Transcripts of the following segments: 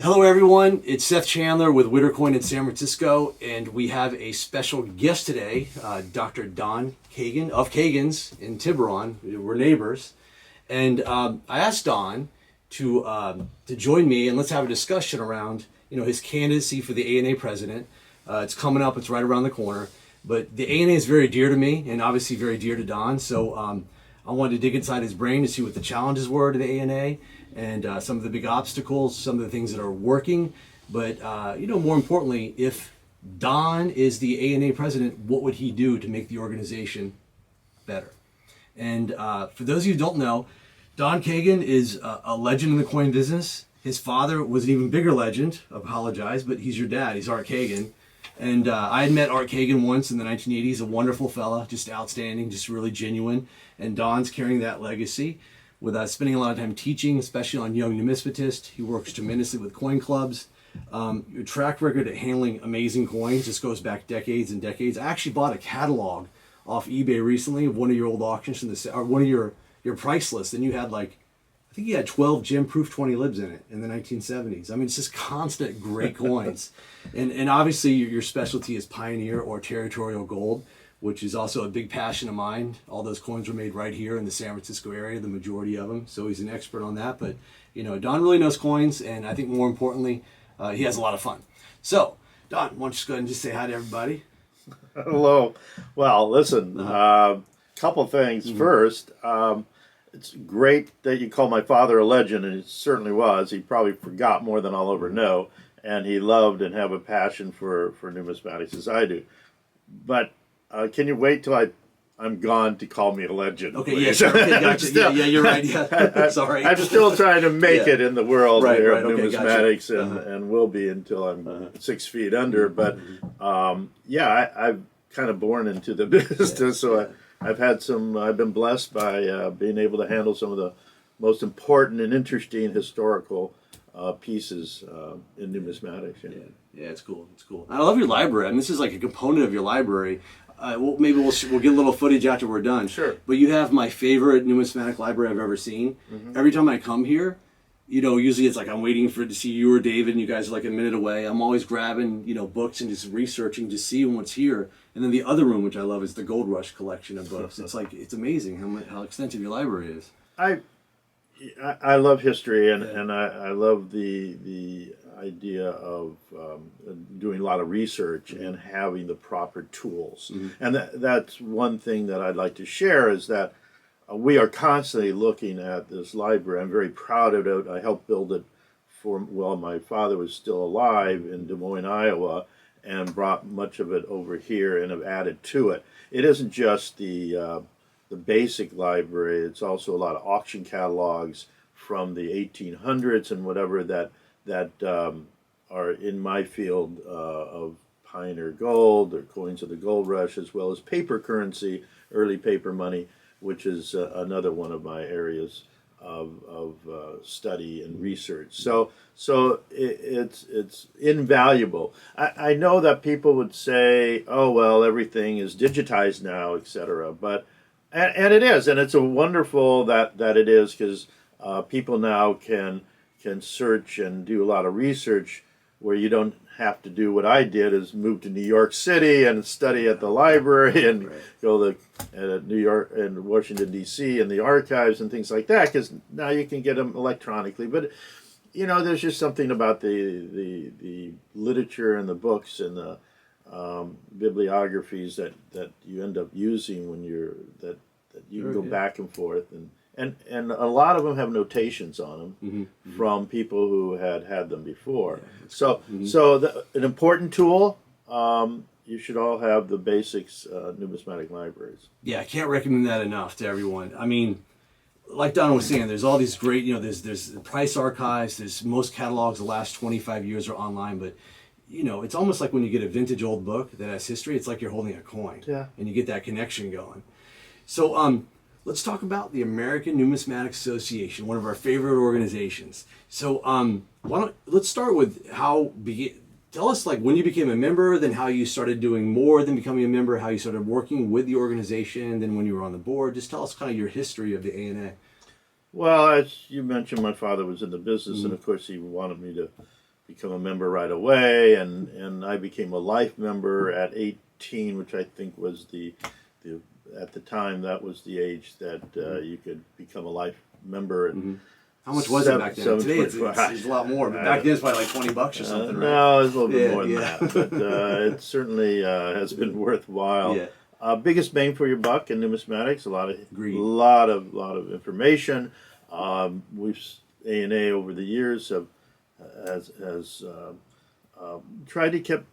Hello everyone, it's Seth Chandler with Witter Coin in San Francisco, and we have a special guest today, Dr. Don Kagin of Kagin's in Tiburon. We're neighbors, and I asked Don to join me and let's have a discussion around his candidacy for the ANA president. It's coming up; it's right around the corner. But the ANA is very dear to me, and obviously very dear to Don. So I wanted to dig inside his brain to see what the challenges were to the ANA. And some of the big obstacles, some of the things that are working. But, more importantly, if Don is the ANA president, what would he do to make the organization better? And for those of you who don't know, Don Kagin is a legend in the coin business. His father was an even bigger legend. I apologize, but he's your dad. He's Art Kagin. And I had met Art Kagin once in the 1980s, a wonderful fella, just outstanding, just really genuine. And Don's carrying that legacy with spending a lot of time teaching, especially on young numismatists. He works tremendously with coin clubs. Your track record at handling amazing coins just goes back decades and decades. I actually bought a catalog off eBay recently of one of your old auctions or one of your price lists, and you had I think you had 12 gem proof 20 libs in it in the 1970s. I mean, it's just constant great coins. And obviously your specialty is pioneer or territorial gold, which is also a big passion of mine. All those coins were made right here in the San Francisco area, the majority of them. So he's an expert on that. But, Don really knows coins, and I think more importantly, he has a lot of fun. So, Don, why don't you just go ahead and just say hi to everybody? Hello. Well, listen, couple things. First, it's great that you call my father a legend, and he certainly was. He probably forgot more than I'll ever know, and he loved and have a passion for numismatics as I do. But can you wait till I'm gone to call me a legend? Okay, please? Yeah, sure. Okay, gotcha. Yeah, you're right. Yeah. Sorry. I'm still trying to make it in the world right, here right, of okay, numismatics, gotcha. and will be until I'm 6 feet under. But I've kind of born into the business, so I've been blessed by being able to handle some of the most important and interesting historical pieces in numismatics. Yeah, it's cool. It's cool. I love your library. I mean, this is like a component of your library. Maybe we'll get a little footage after we're done. Sure. But you have my favorite numismatic library I've ever seen. Mm-hmm. Every time I come here, usually it's like I'm waiting to see you or David, and you guys are like a minute away. I'm always grabbing, books and just researching to see what's here. And then the other room, which I love, is the Gold Rush collection of books. It's amazing how extensive your library is. I love history, and I love the idea of doing a lot of research and having the proper tools. Mm-hmm. And that's one thing that I'd like to share is that we are constantly looking at this library. I'm very proud of it. I helped build it while my father was still alive in Des Moines, Iowa, and brought much of it over here and have added to it. It isn't just the basic library. It's also a lot of auction catalogs from the 1800s and whatever that are in my field of pioneer gold or coins of the gold rush, as well as paper currency, early paper money, which is another one of my areas of study and research. So it's invaluable. I know that people would say, oh, well, everything is digitized now, etc. But and it is, and it's a wonderful that it is, because people now can search and do a lot of research where you don't have to do what I did, is move to New York City and study at the library and go to New York and Washington, D.C. and the archives and things like that, because now you can get them electronically. But there's just something about the literature and the books and the bibliographies that you end up using when that you can go back and forth, and a lot of them have notations on them mm-hmm. from people who had them before. So an important tool. You should all have the basics numismatic libraries. Yeah, I can't recommend that enough to everyone. I mean, like Don was saying, there's all these great, there's price archives. There's most catalogs the last 25 years are online, but it's almost like when you get a vintage old book that has history. It's like you're holding a coin, and you get that connection going. So let's talk about the American Numismatic Association, one of our favorite organizations. So let's start with tell us when you became a member, then how you started doing more than becoming a member, how you started working with the organization, then when you were on the board. Just tell us kind of your history of the ANA. Well, as you mentioned, my father was in the business, and of course he wanted me to become a member right away, and I became a life member at 18, which I think was the at the time that was the age that you could become a life member. And how much was it back then? Today it's a lot more, but back then it's probably like $20 or something, right? No, it's a little bit more than that, but it certainly has been worthwhile. Yeah. Biggest bang for your buck in numismatics, a lot of information. We've A&A over the years has tried to keep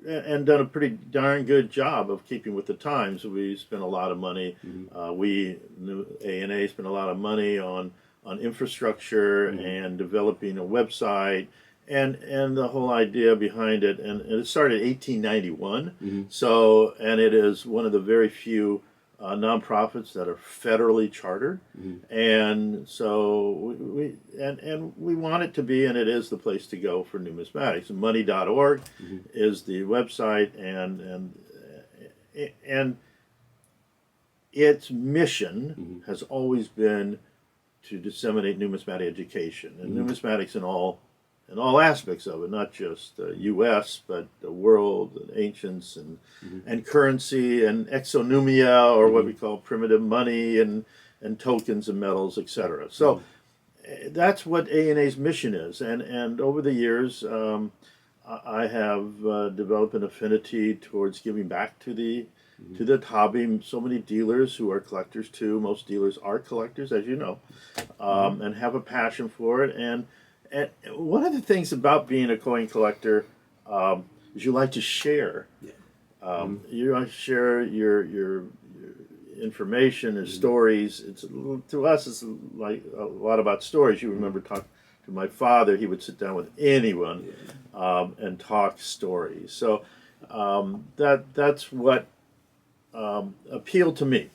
and done a pretty darn good job of keeping with the times. We spent a lot of money. A&A spent a lot of money on infrastructure and developing a website and the whole idea behind it. And it started in 1891. So, and it is one of the very few nonprofits that are federally chartered, and so we want it to be, and it is the place to go for numismatics. And money.org is the website, and its mission has always been to disseminate numismatic education and numismatics in all aspects of it, not just U.S., but the world, and ancients, and currency, and exonumia, or what we call primitive money, and tokens and metals, etc. So that's what A&A's mission is. And over the years, I have developed an affinity towards giving back to the hobby. So many dealers who are collectors too. Most dealers are collectors, as you know, and have a passion for it. And one of the things about being a coin collector is you like to share. You like to share your information and stories. To us, it's like a lot about stories. You remember talking to my father; he would sit down with anyone and talk stories. So that's what appealed to me.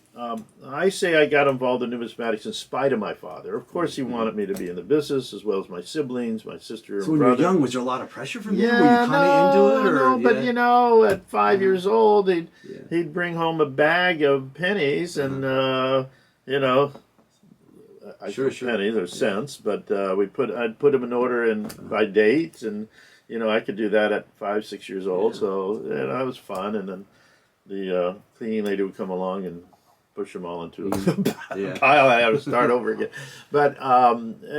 I say I got involved in numismatics in spite of my father. Of course, he wanted me to be in the business, as well as my siblings, my sister and brother. So when you were young, was there a lot of pressure from him? Yeah, were you kind of into it? No, but at 5 years old, he'd bring home a bag of pennies, and pennies or cents, but I'd put them in order by date, and I could do that at 5, 6 years old. So that was fun, and then the cleaning lady would come along and push them all into a pile. I had to start over again. But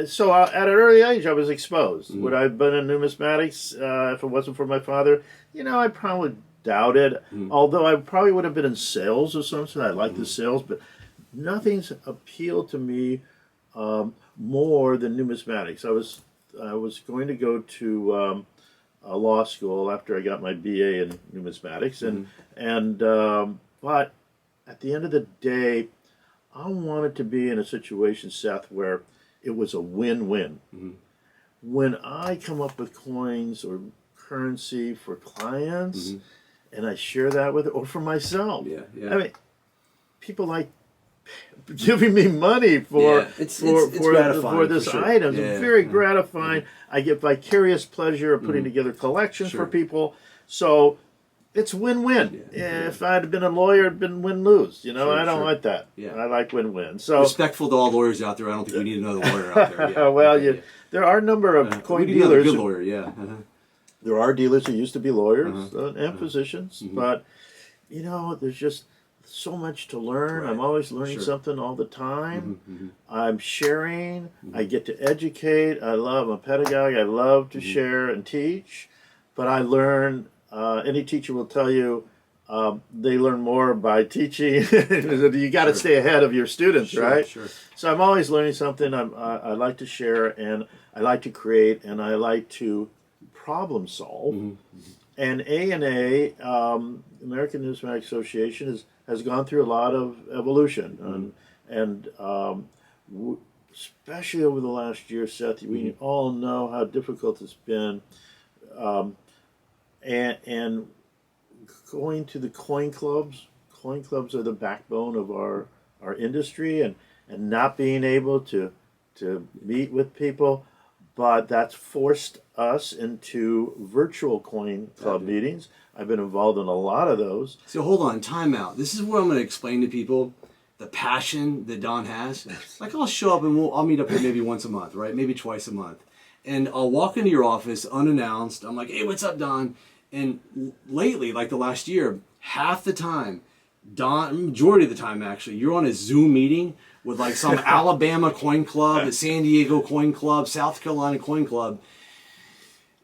so at an early age, I was exposed. Would I have been in numismatics if it wasn't for my father? I probably doubt it. Although I probably would have been in sales or something. I like the sales, but nothing's appealed to me more than numismatics. I was going to go to law school after I got my BA in numismatics, but at the end of the day, I wanted to be in a situation, Seth, where it was a win-win. When I come up with coins or currency for clients, and I share that with, or for myself. I mean, people like giving me money for this item. It's very gratifying. I get vicarious pleasure of putting together collections for people. So it's win-win. If I'd have been a lawyer, it'd been win-lose. I don't like that. I like win-win. So respectful to all lawyers out there. I don't think we need another lawyer out there. Well, there are a number of coin dealers. Good lawyer, There are dealers who used to be lawyers and physicians, but there's just so much to learn. I'm always learning something all the time. I'm sharing. I get to educate. I'm a pedagogue. I love to share and teach, but I learn. Any teacher will tell you they learn more by teaching. You got to stay ahead of your students, right? So I'm always learning something. I like to share, and I like to create, and I like to problem solve. And A&A, American Numismatic Association, has gone through a lot of evolution, and especially over the last year, Seth, we all know how difficult it's been. And going to the coin clubs are the backbone of our industry, and not being able to meet with people, but that's forced us into virtual coin club meetings. I've been involved in a lot of those. So hold on, time out. This is what I'm going to explain to people, the passion that Don has. Like, I'll show up and I'll meet up here maybe once a month, right? Maybe twice a month. And I'll walk into your office unannounced. I'm like, hey, what's up, Don? And lately, like the last year, half the time, majority of the time actually, you're on a Zoom meeting with like some Alabama coin club, a San Diego coin club, South Carolina coin club.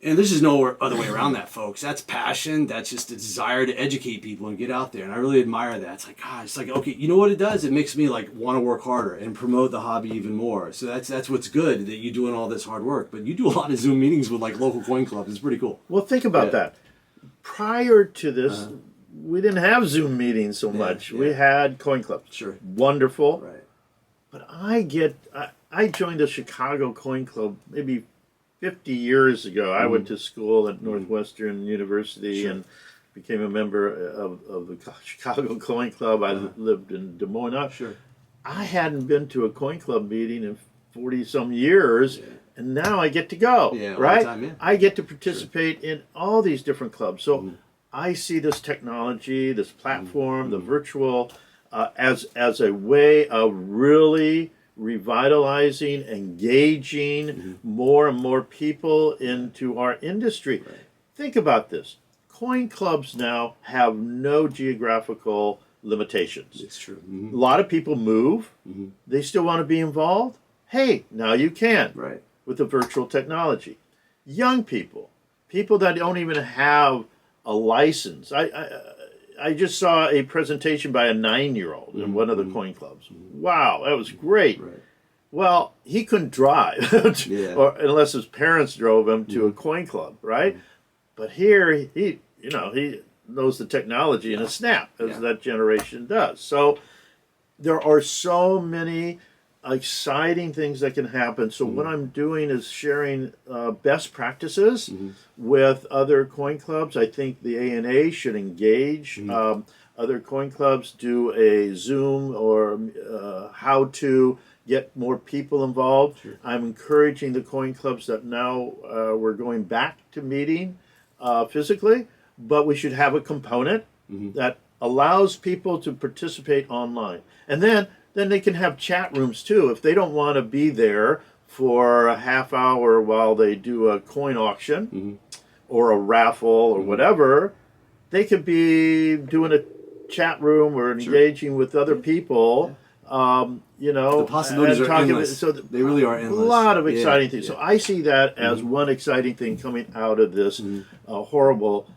And there's just no other way around that, folks. That's passion. That's just a desire to educate people and get out there. And I really admire that. It's like, God, it's like, okay, you know what it does? It makes me like want to work harder and promote the hobby even more. So that's what's good, that you're doing all this hard work. But you do a lot of Zoom meetings with like local coin clubs. It's pretty cool. Well, think about that. Prior to this, we didn't have Zoom meetings so much. We had coin clubs. Sure. Wonderful. Right. But I joined the Chicago Coin Club maybe 50 years ago. I went to school at Northwestern University and became a member of the Chicago Coin Club. I lived in Des Moines. Sure. I hadn't been to a coin club meeting in 40-some years, and now I get to go, right? All the time, I get to participate in all these different clubs. So I see this technology, this platform, the virtual, as a way of really revitalizing, engaging more and more people into our industry. Right. Think about this. Coin clubs now have no geographical limitations. It's true. A lot of people move. They still want to be involved. Hey, now you can Right. with the virtual technology. Young people that don't even have a license. I just saw a presentation by a 9-year-old in one of the coin clubs. Wow, that was great. Right. Well, he couldn't drive, or unless his parents drove him to a coin club, right? But here, he knows the technology in a snap, as that generation does. So there are so many exciting things that can happen. So what I'm doing is sharing best practices with other coin clubs. I think the ANA should engage other coin clubs, do a Zoom or how to get more people involved. Sure. I'm encouraging the coin clubs that now we're going back to meeting physically, but we should have a component that allows people to participate online. And then they can have chat rooms too. If they don't want to be there for a half hour while they do a coin auction or a raffle or whatever, they could be doing a chat room or engaging with other people. The possibilities are endless. So they really are endless. A lot of exciting things. So I see that as one exciting thing coming out of this horrible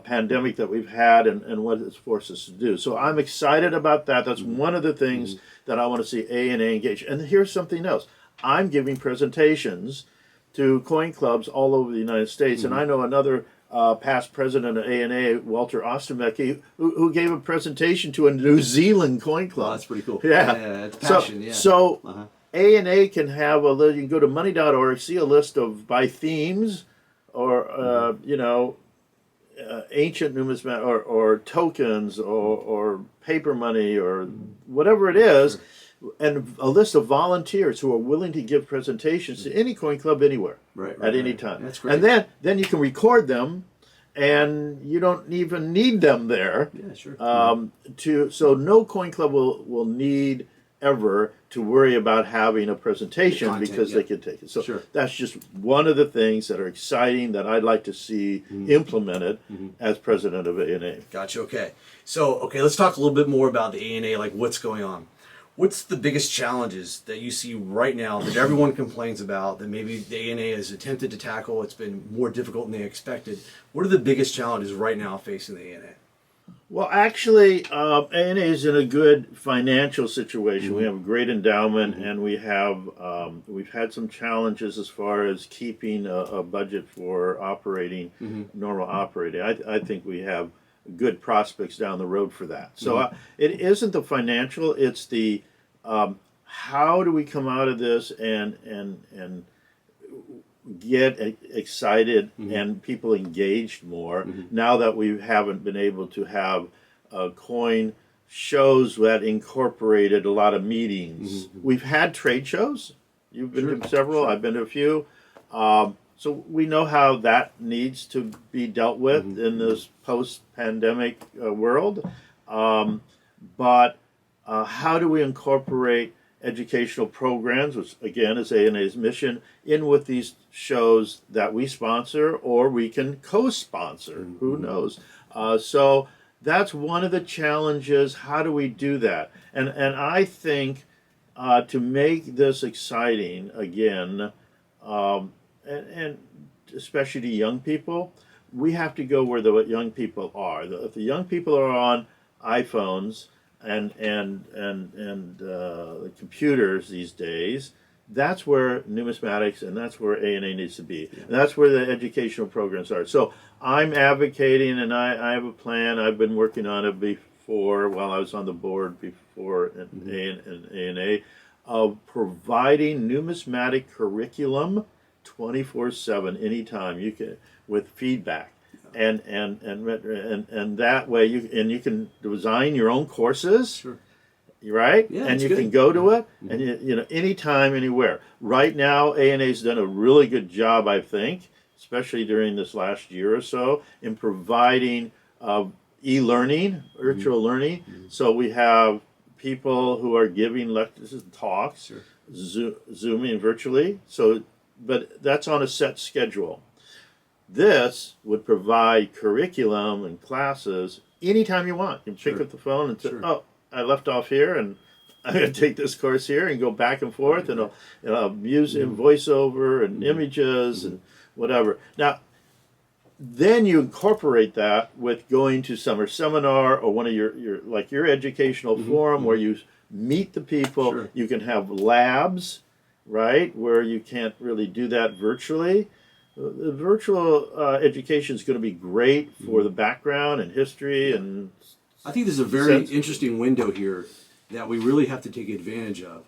pandemic that we've had and what it's forced us to do. So I'm excited about that. That's one of the things that I want to see ANA engage. And here's something else. I'm giving presentations to coin clubs all over the United States, and I know another past president of ANA, Walter Ostermecki, who gave a presentation to a New Zealand coin club. Oh, that's pretty cool. Yeah, it's passion. So ANA can have you can go to money.org, see a list of by themes, or ancient numismat or tokens or paper money or whatever it is, and a list of volunteers who are willing to give presentations to any coin club anywhere at any time. That's great. And then you can record them, and you don't even need them there. Yeah, sure. So no coin club will need ever to worry about having a presentation because they can take it. So that's just one of the things that are exciting that I'd like to see implemented as president of ANA. Gotcha. Okay. So, let's talk a little bit more about the ANA, like what's going on. What's the biggest challenges that you see right now that everyone complains about, that maybe the ANA has attempted to tackle? It's been more difficult than they expected. What are the biggest challenges right now facing the ANA? Well, actually, ANA is in a good financial situation. We have a great endowment, and we've had some challenges as far as keeping a budget for operating, normal operating. I think we have good prospects down the road for that. So it isn't the financial; it's the how do we come out of this and get excited and people engaged more now that we haven't been able to have coin shows that incorporated a lot of meetings. We've had trade shows. You've been to several. I've been to a few. So we know how that needs to be dealt with in this post-pandemic world. But how do we incorporate educational programs, which again is ANA's mission, in with these shows that we sponsor or we can co-sponsor. Who knows? So that's one of the challenges. How do we do that? And I think to make this exciting again, and especially to young people, we have to go where the young people are. If the young people are on iPhones and the computers these days, that's where numismatics and that's where A&A needs to be. And that's where the educational programs are. So I'm advocating, and I have a plan. I've been working on it before while I was on the board before in A&A, of providing numismatic curriculum 24/7 anytime you can, with feedback. And that way you can design your own courses. Sure. Right? Yeah, and you good. can go to it, and you know, anytime, anywhere. Right now, ANA's done a really good job, I think, especially during this last year or so, in providing e-learning, virtual learning. So we have people who are giving lectures and talks, Sure. Zooming virtually. So, but that's on a set schedule. This would provide curriculum and classes anytime you want. You can pick up the phone and say, "Oh, I left off here, and I'm going to take this course here," and go back and forth, and it'll use voiceover and images and whatever. Now, then you incorporate that with going to summer seminar or one of your educational forum where you meet the people. Sure. You can have labs, right, where you can't really do that virtually. The virtual education is going to be great for the background and history and. I think there's a very interesting window here that we really have to take advantage of.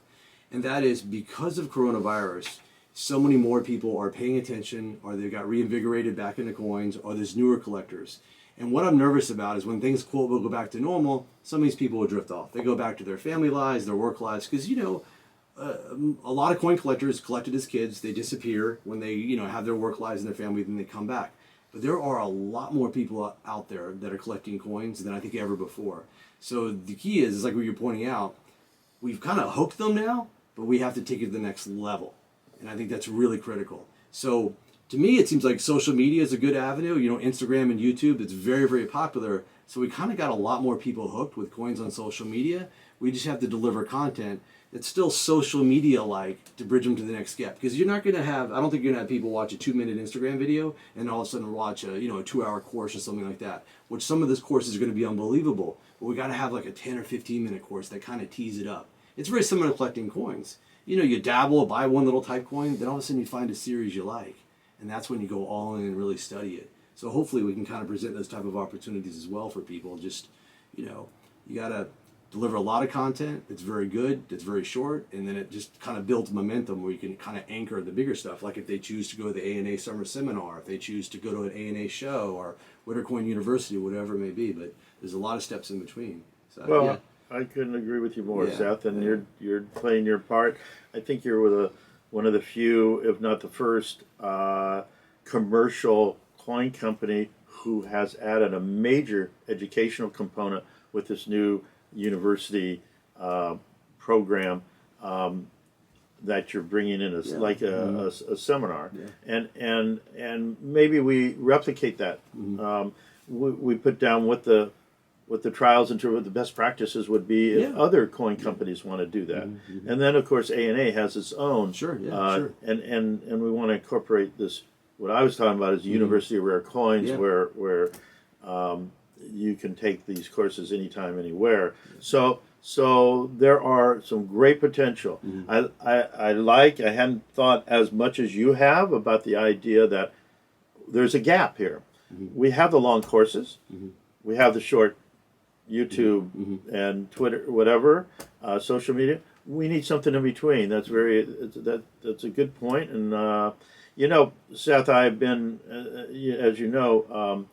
And that is because of coronavirus, so many more people are paying attention, or they got reinvigorated back into coins, or there's newer collectors. And what I'm nervous about is when things, quote, will go back to normal, some of these people will drift off. They go back to their family lives, their work lives, because, you know, a lot of coin collectors collected as kids, they disappear when they, you know, have their work lives and their family, then they come back. But there are a lot more people out there that are collecting coins than I think ever before. So the key is like what you're pointing out, we've kind of hooked them now, but we have to take it to the next level. And I think that's really critical. So to me, it seems like social media is a good avenue. You know, Instagram and YouTube, it's very, very popular. So we kind of got a lot more people hooked with coins on social media. We just have to deliver content that's still social media-like to bridge them to the next step. Because you're not going to have, I don't think you're going to have people watch a 2-minute Instagram video and all of a sudden watch a 2-hour course or something like that. Which some of this course is going to be unbelievable. But we got to have like a 10 or 15-minute course that kind of tees it up. It's very similar to collecting coins. You know, you dabble, buy one little type coin, then all of a sudden you find a series you like. And that's when you go all in and really study it. So hopefully we can kind of present those type of opportunities as well for people. Just, you know, you got to deliver a lot of content that's very good, that's very short, and then it just kind of builds momentum where you can kind of anchor the bigger stuff. Like if they choose to go to the ANA Summer Seminar, if they choose to go to an ANA show or Witter Coin University, whatever it may be. But there's a lot of steps in between. So, well, I couldn't agree with you more, Seth, and you're playing your part. I think you're with one of the few, if not the first, commercial coin company who has added a major educational component with this new university program that you're bringing in as like a seminar, and maybe we replicate that. We put down what the trials and what the best practices would be if other coin companies want to do that, and then of course ANA has its own. And we want to incorporate this. What I was talking about is University of Rare Coins, where you can take these courses anytime, anywhere. So there are some great potential. I hadn't thought as much as you have about the idea that there's a gap here. We have the long courses, we have the short YouTube and Twitter, whatever, social media. We need something in between. That's that's a good point. And you know, Seth, I've been, as you know,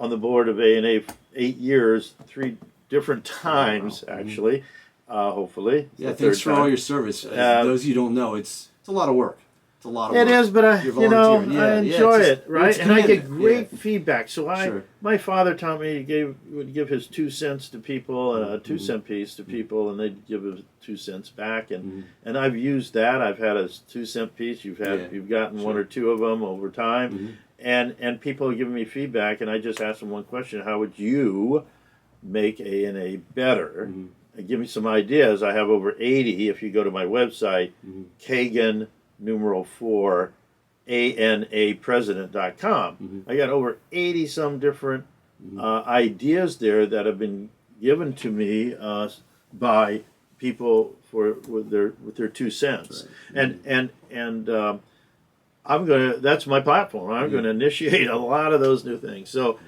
on the board of ANA 8 years, 3 different times, actually, hopefully. Yeah, thanks for all your service. Those of you who don't know, it's a lot of work. It's a lot of It work. is, but You're volunteering. I enjoy it's it, right? it's And I get commitment. great Yeah. feedback. So Sure. my father taught me he would give his 2 cents to people, a 2 cent piece to people, and they'd give him 2 cents back. And I've used that. I've had a 2 cent piece. You've gotten one or two of them over time, and people have given me feedback, and I just asked them one question: how would you make ANA better? And give me some ideas. I have over 80. If you go to my website, Kagin #4 ANApresident.com. I got over 80 some different ideas there that have been given to me by people with their 2 cents. Right. And I'm gonna. That's my platform. I'm going to initiate a lot of those new things. So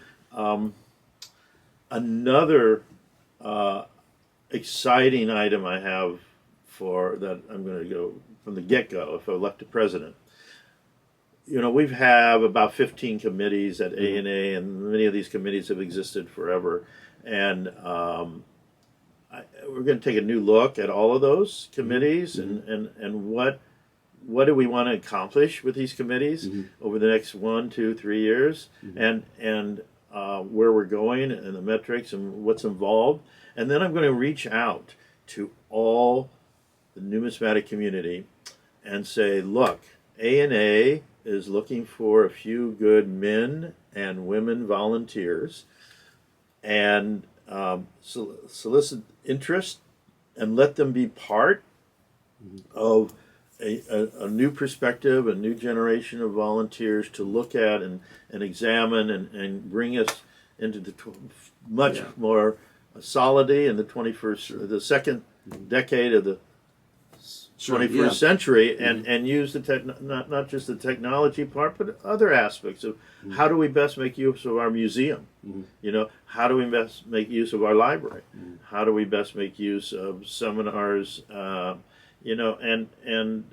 another exciting item I have for that I'm going to go from the get-go if elected president. You know, we have about 15 committees at ANA, and many of these committees have existed forever. And we're going to take a new look at all of those committees and what do we want to accomplish with these committees over the next 1, 2, 3 years, and where we're going and the metrics and what's involved. And then I'm going to reach out to all the numismatic community and say, look, ANA is looking for a few good men and women volunteers, and solicit interest and let them be part of a new perspective, a new generation of volunteers to look at and examine and bring us into the much more solidity in the 21st, the second decade of the 21st century, and use the not just the technology part, but other aspects of how do we best make use of our museum? You know, how do we best make use of our library? How do we best make use of seminars? You know, and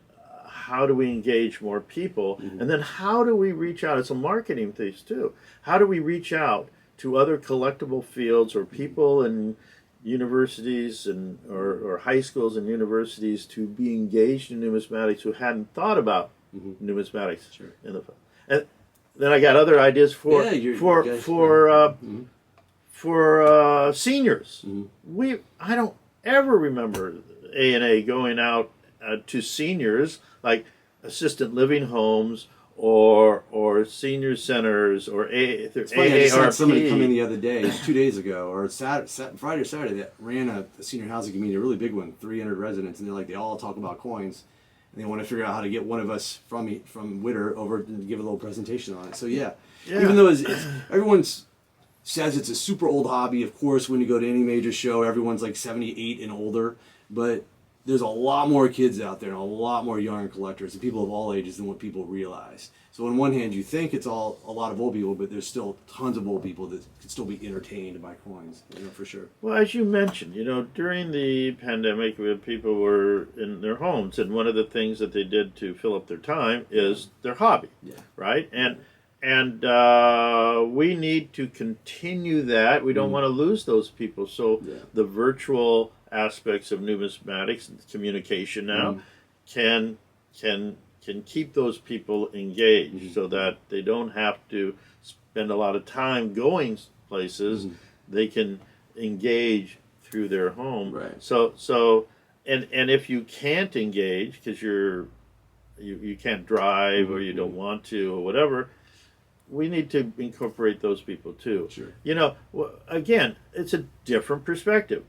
how do we engage more people? And then how do we reach out? It's a marketing piece too. How do we reach out to other collectible fields or people in universities and or high schools and universities to be engaged in numismatics who hadn't thought about numismatics in the and then I got other ideas for seniors. I don't ever remember ANA going out to seniors like assisted living homes or senior centers or It's funny, I just had somebody come in the other day, 2 days ago, or Friday or Saturday, that ran a senior housing community, a really big one, 300 residents, and they all talk about coins, and they want to figure out how to get one of us from Witter over to give a little presentation on it. So even though everyone says it's a super old hobby, of course, when you go to any major show, everyone's like 78 and older, but there's a lot more kids out there and a lot more younger collectors and people of all ages than what people realize. So on one hand, you think it's all a lot of old people, but there's still tons of old people that can still be entertained by coins, for sure. Well, as you mentioned, during the pandemic, people were in their homes, and one of the things that they did to fill up their time is their hobby, right? And we need to continue that. We don't want to lose those people. So the virtual aspects of numismatics and communication now can keep those people engaged so that they don't have to spend a lot of time going places. They can engage through their home. Right. So and if you can't engage because you can't drive or you don't want to or whatever, we need to incorporate those people too. Sure. Again, it's a different perspective.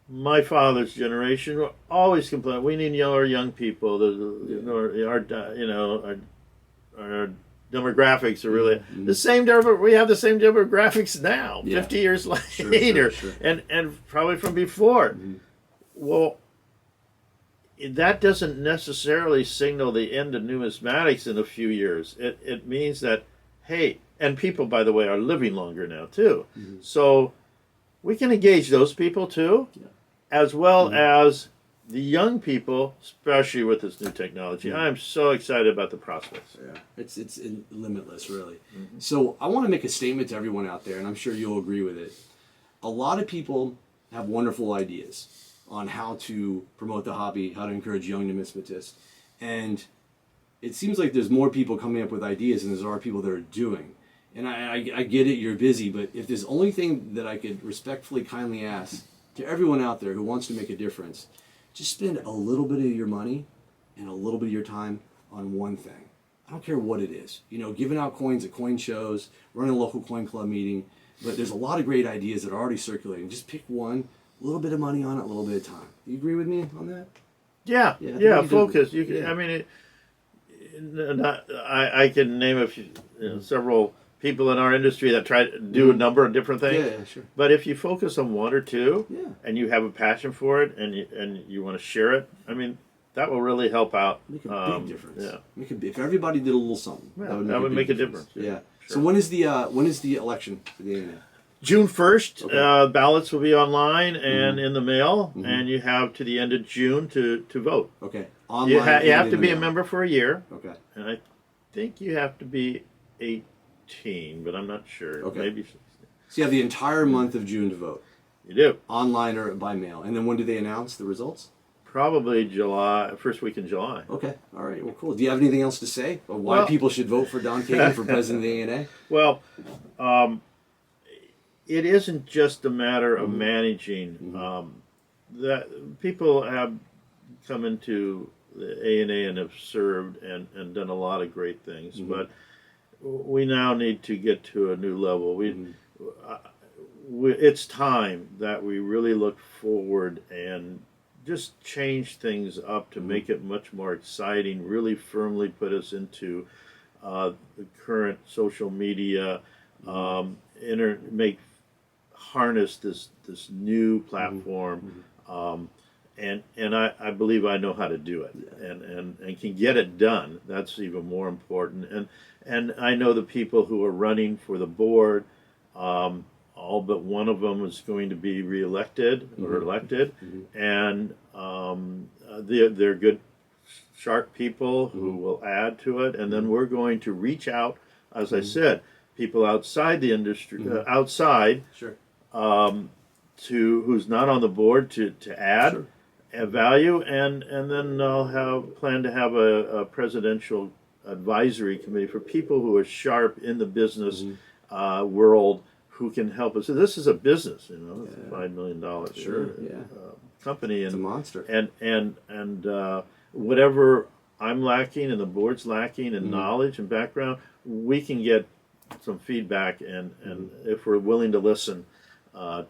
My father's generation were always complaining, we need our young people. Our demographics are really the same. We have the same demographics now, 50 years later, Sure. and probably from before. Well, that doesn't necessarily signal the end of numismatics in a few years. It means that, hey, and people, by the way, are living longer now too. So we can engage those people too, as well as the young people, especially with this new technology. I'm so excited about the prospects. Yeah, it's limitless, really. So I want to make a statement to everyone out there, and I'm sure you'll agree with it. A lot of people have wonderful ideas on how to promote the hobby, how to encourage young numismatists, and it seems like there's more people coming up with ideas than there are people that are doing. And I get it, you're busy, but if there's only thing that I could respectfully, kindly ask to everyone out there who wants to make a difference, just spend a little bit of your money and a little bit of your time on one thing. I don't care what it is. You know, giving out coins at coin shows, running a local coin club meeting, but there's a lot of great ideas that are already circulating. Just pick one, a little bit of money on it, a little bit of time. Do you agree with me on that? Yeah, focus. You can, yeah. I mean, I can name a few, several people in our industry that try to do a number of different things. Yeah, sure. But if you focus on one or two, Yeah. and you have a passion for it, and you want to share it, I mean, that will really help out. Make a big difference. Yeah, If everybody did a little something, that would make a difference. Yeah. Sure. So when is the election for the ANA? June 1st, Okay. ballots will be online and in the mail, Mhm. and you have to the end of June to vote. Okay. You, Online. you and have in to the be a mail. member for a year, Okay. and I think you have to be 18, but I'm not sure. Okay. Maybe 16. So you have the entire month of June to vote, You do. online or by mail. And then when do they announce the results? Probably July, first week in July. Okay. All right. Well, cool. Do you have anything else to say of why Well- people should vote for Don Kagin for president of the ANA? Well, it isn't just a matter of managing. That people have come into the ANA and have served and done a lot of great things, but we now need to get to a new level. It's time that we really look forward and just change things up to make it much more exciting, really firmly put us into the current social media, harness this new platform, and I believe I know how to do it, and can get it done. That's even more important. And I know the people who are running for the board. All but one of them is going to be reelected or elected, and they're good, sharp people who will add to it. And then we're going to reach out, as I said, people outside the industry, outside, Sure. to who's not on the board to add Sure. a value, and then I'll plan to have a presidential advisory committee for people who are sharp in the business world, who can help us. So this is a business, it's a $5 million Sure. Yeah. company, It's a and monster. and whatever I'm lacking and the board's lacking in knowledge and background, we can get some feedback, and if we're willing to listen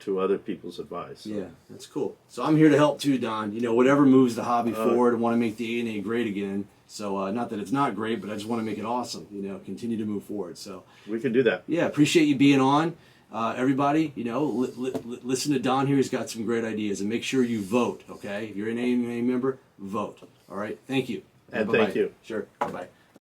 to other people's advice. So. Yeah, that's cool. So I'm here to help too, Don. Whatever moves the hobby forward, I want to make the ANA great again. So not that it's not great, but I just want to make it awesome. Continue to move forward. So We can do that. yeah, appreciate you being on. Everybody, listen to Don here. He's got some great ideas, and make sure you vote. Okay, if you're an ANA member, vote. All right, thank you. And Bye-bye. thank you. Sure. Bye bye.